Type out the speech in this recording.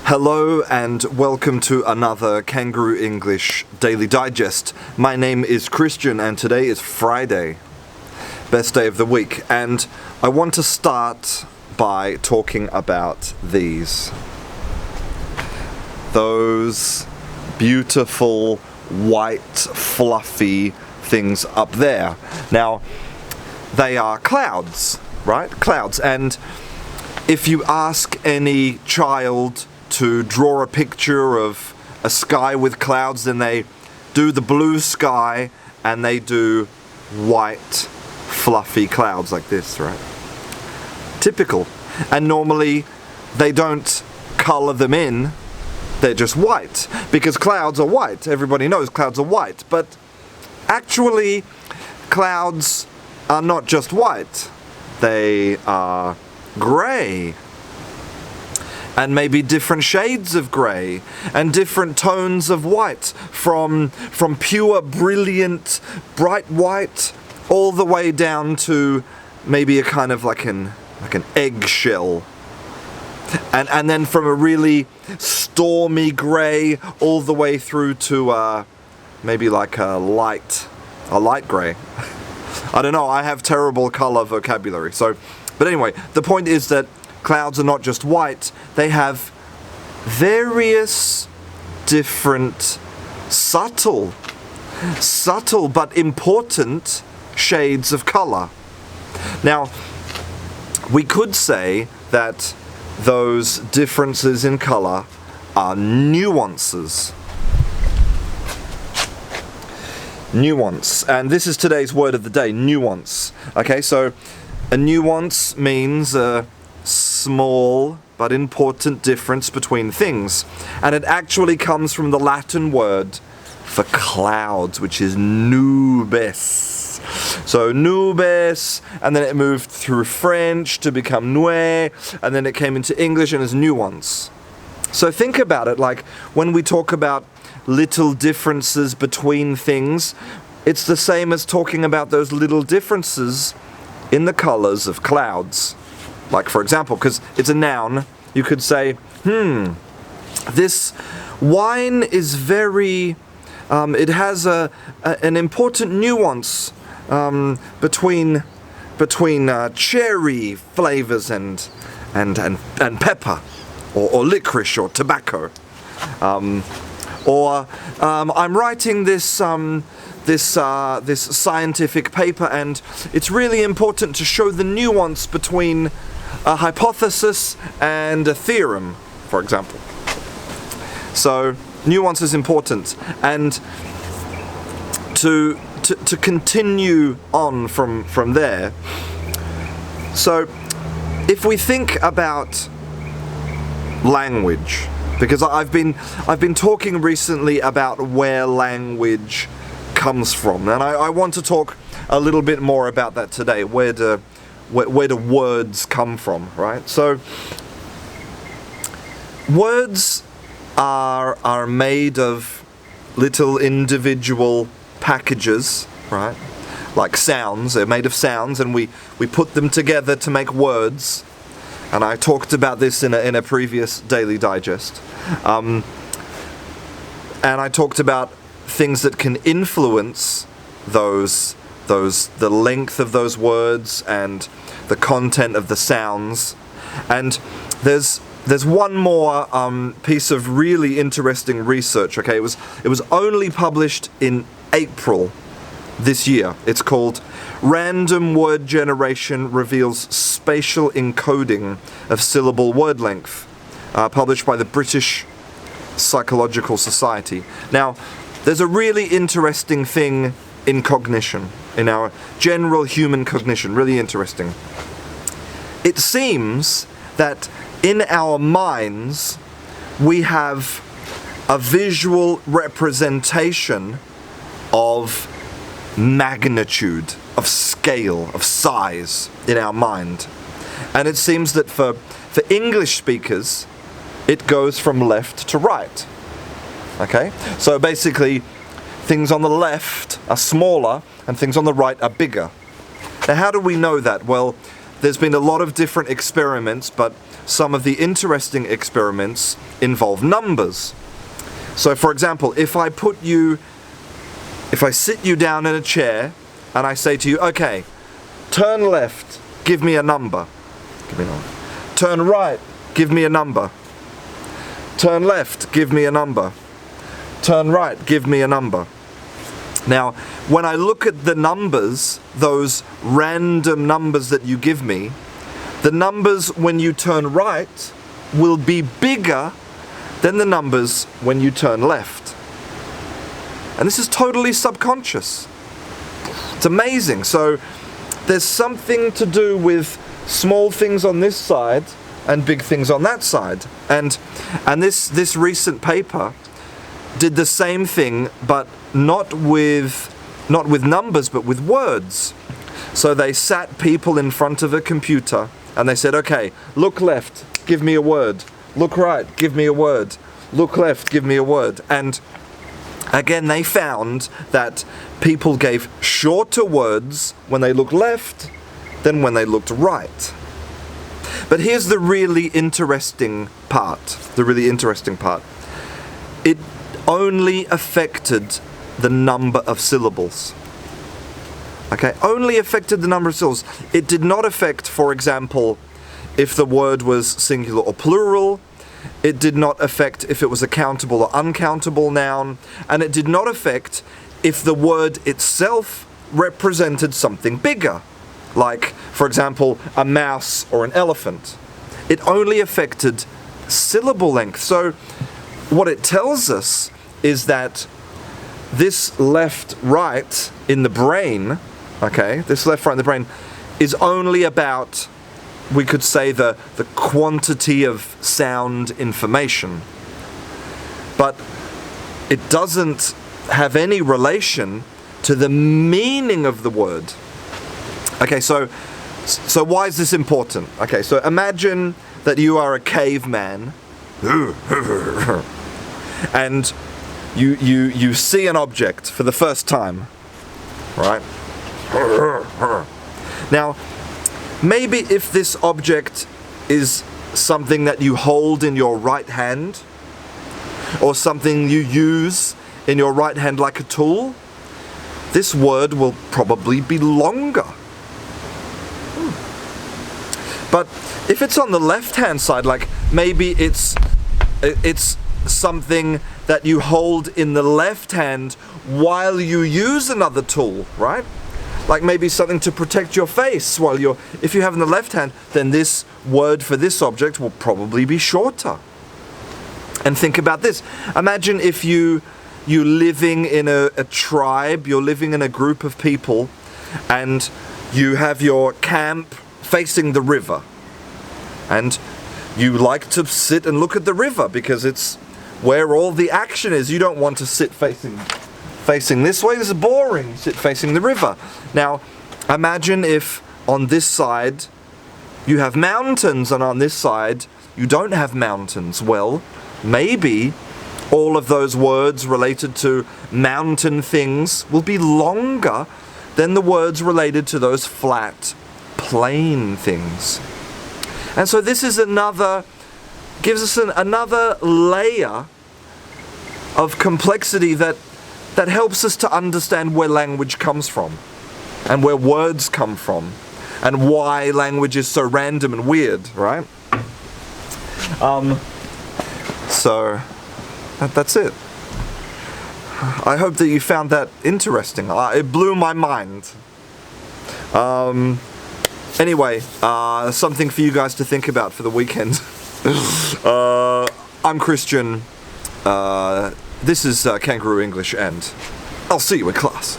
Hello and welcome to another Kangaroo English Daily Digest. My name is Christian and today is Friday, best day of the week, and I want to start by talking about those beautiful white fluffy things up there. Now, they are clouds, right? Clouds. And if you ask any child to draw a picture of a sky with clouds, then they do the blue sky and they do white fluffy clouds like this, right? Typical. And normally they don't color them in, they're just white, because clouds are white. Everybody knows clouds are white, but actually clouds are not just white, they are grey. And maybe different shades of grey and different tones of white, from pure, brilliant, bright white all the way down to maybe a kind of like an eggshell. And then from a really stormy grey all the way through to maybe like a light grey. I don't know, I have terrible colour vocabulary. But anyway, the point is that clouds are not just white, they have various different subtle but important shades of colour. Now, we could say that those differences in colour are nuances. Nuance, and this is today's word of the day, nuance. Okay, so a nuance means a small but important difference between things, and it actually comes from the Latin word for clouds, which is nubes. So nubes, and then it moved through French to become nuée, and then it came into English and is nuance. So think about it, like when we talk about little differences between things, it's the same as talking about those little differences in the colors of clouds. Like, for example, because it's a noun, you could say, this wine is very, it has an important nuance between cherry flavors and pepper, or licorice or tobacco. I'm writing this scientific paper, and it's really important to show the nuance between a hypothesis and a theorem, for example. So nuance is important, and to continue on from there. So if we think about language, because I've been talking recently about where language comes from, and I want to talk a little bit more about that today. Where do words come from, right? So words are made of little individual packages, right? Like sounds, they're made of sounds, and we put them together to make words. And I talked about this in a previous Daily Digest. And I talked about things that can influence the length of those words and the content of the sounds. And there's one more piece of really interesting research. Okay, it was only published in April this year. It's called Random Word Generation Reveals Spatial Encoding of Syllable Word Length, published by the British Psychological Society. Now, there's a really interesting thing in cognition, in our general human cognition, really interesting. It seems that in our minds we have a visual representation of magnitude, of scale, of size in our mind. And it seems that for English speakers, it goes from left to right. Okay? So basically, things on the left are smaller and things on the right are bigger. Now, how do we know that? Well, there's been a lot of different experiments, but some of the interesting experiments involve numbers. So for example, if I sit you down in a chair and I say to you, okay, turn left, give me a number. Give me a number. Turn right, give me a number. Turn left, give me a number. Turn right, give me a number. Now, when I look at the numbers, those random numbers that you give me, the numbers when you turn right will be bigger than the numbers when you turn left. And this is totally subconscious. It's amazing. So there's something to do with small things on this side and big things on that side. And this recent paper did the same thing, but not with numbers, but with words. So they sat people in front of a computer and they said, okay, look left, give me a word. Look right, give me a word. Look left, give me a word. And again, they found that people gave shorter words when they looked left than when they looked right. But here's the really interesting part. It only affected the number of syllables. Okay, only affected the number of syllables. It did not affect, for example, if the word was singular or plural. It did not affect if it was a countable or uncountable noun. And it did not affect if the word itself represented something bigger, like, for example, a mouse or an elephant. It only affected syllable length. So what it tells us is that this left-right in the brain, okay, this left-right in the brain is only about, we could say, the quantity of sound information. But it doesn't have any relation to the meaning of the word. Okay, so why is this important? Okay, so imagine that you are a caveman and you see an object for the first time, right? Now, maybe if this object is something that you hold in your right hand, or something you use in your right hand like a tool, this word will probably be longer. But if it's on the left-hand side, like maybe it's something that you hold in the left hand while you use another tool, right? Like maybe something to protect your face while if you have in the left hand, then this word for this object will probably be shorter. And think about this. Imagine if you're living in a tribe, you're living in a group of people, and you have your camp facing the river. And you like to sit and look at the river because it's where all the action is. You don't want to sit facing this way. This is boring. Sit facing the river. Now, imagine if on this side you have mountains and on this side you don't have mountains. Well, maybe all of those words related to mountain things will be longer than the words related to those flat, plain things. And so this is gives us another layer of complexity that helps us to understand where language comes from and where words come from and why language is so random and weird, right? So that's it. I hope that you found that interesting. It blew my mind. Anyway, something for you guys to think about for the weekend. I'm Christian. This is Kangaroo English, and I'll see you in class.